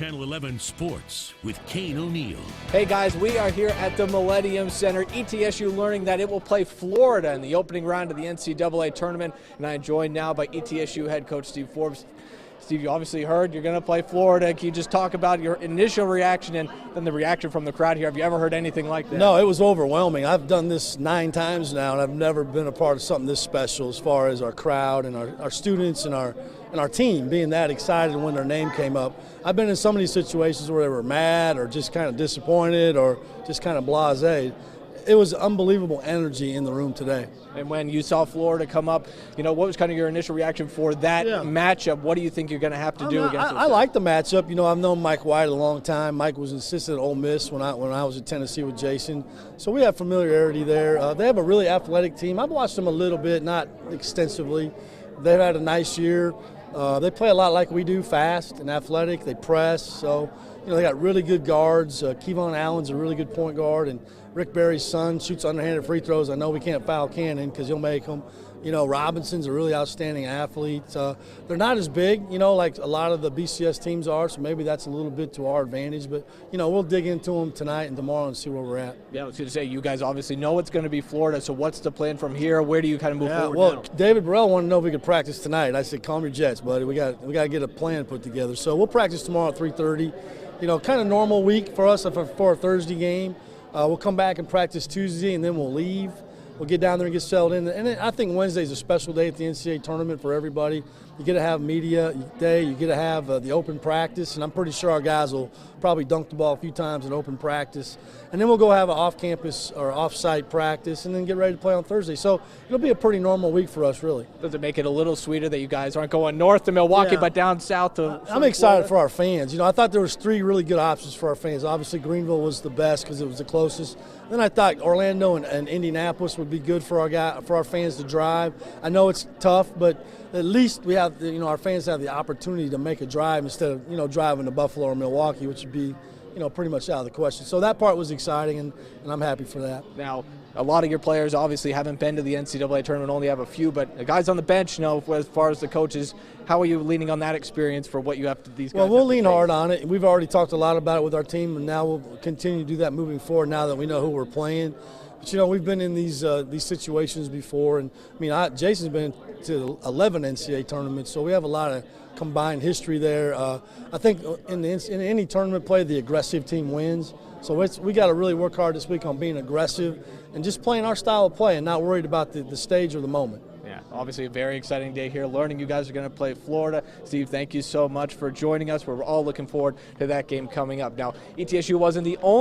Channel 11 Sports with Kane O'Neill. Hey guys, we are here at the Millennium Center. ETSU learning that it will play Florida in the opening round of the NCAA tournament. And I'm joined now by ETSU head coach Steve Forbes. Steve, you obviously heard you're going to play Florida. Can you just talk about your initial reaction and then the reaction from the crowd here? Have you ever heard anything like that? No, it was overwhelming. I've done this 9 times now, and I've never been a part of something this special as far as our crowd and our students and our team being that excited when their name came up. I've been in some of these situations where they were mad or just kind of disappointed or just kind of blasé. It was unbelievable energy in the room today. And when you saw Florida come up, what was kind of your initial reaction for that matchup? What do you think you're going to have to do against I like the matchup. I've known Mike White a long time. Mike was an assistant at Ole Miss when I was at Tennessee with Jason. So we have familiarity there. They have a really athletic team. I've watched them a little bit, not extensively. They've had a nice year. They play a lot like we do, fast and athletic. They press. So, they got really good guards. Kevon Allen's a really good point guard, and Rick Barry's son shoots underhanded free throws. I know we can't foul Cannon because he'll make them. Robinson's a really outstanding athlete. They're not as big, like a lot of the BCS teams are, so maybe that's a little bit to our advantage. But, we'll dig into them tonight and tomorrow and see where we're at. Yeah, I was going to say, you guys obviously know it's going to be Florida, so what's the plan from here? Where do you kind of move forward well, now? David Burrell wanted to know if we could practice tonight. I said, calm your jets, buddy. We got to get a plan put together. So we'll practice tomorrow at 3:30. Kind of normal week for us for a Thursday game. We'll come back and practice Tuesday, and then we'll leave. We'll get down there and get settled in. And I think Wednesday's a special day at the NCAA tournament for everybody. You get to have media day. You get to have the open practice. And I'm pretty sure our guys will probably dunk the ball a few times in open practice. And then we'll go have an off-campus or off-site practice and then get ready to play on Thursday. So it'll be a pretty normal week for us, really. Does it make it a little sweeter that you guys aren't going north to Milwaukee but down south to I'm excited for our fans. I thought there was 3 really good options for our fans. Obviously, Greenville was the best because it was the closest. Then I thought Orlando and Indianapolis would be good for our fans to drive. I know it's tough, but at least we have our fans have the opportunity to make a drive instead of driving to Buffalo or Milwaukee, which would be pretty much out of the question. So that part was exciting, and I'm happy for that. Now, a lot of your players obviously haven't been to the NCAA tournament, only have a few, but the guys on the bench, as far as the coaches, how are you leaning on that experience for what you have to these guys? Well, we'll lean hard on it. We've already talked a lot about it with our team, and now we'll continue to do that moving forward now that we know who we're playing. But, we've been in these situations before, and Jason's been to 11 NCAA tournaments, so we have a lot of combined history there. I think in any tournament play, the aggressive team wins. So we got to really work hard this week on being aggressive and just playing our style of play and not worried about the stage or the moment. Yeah, obviously a very exciting day here. Learning you guys are going to play Florida. Steve, thank you so much for joining us. We're all looking forward to that game coming up. Now, ETSU wasn't the only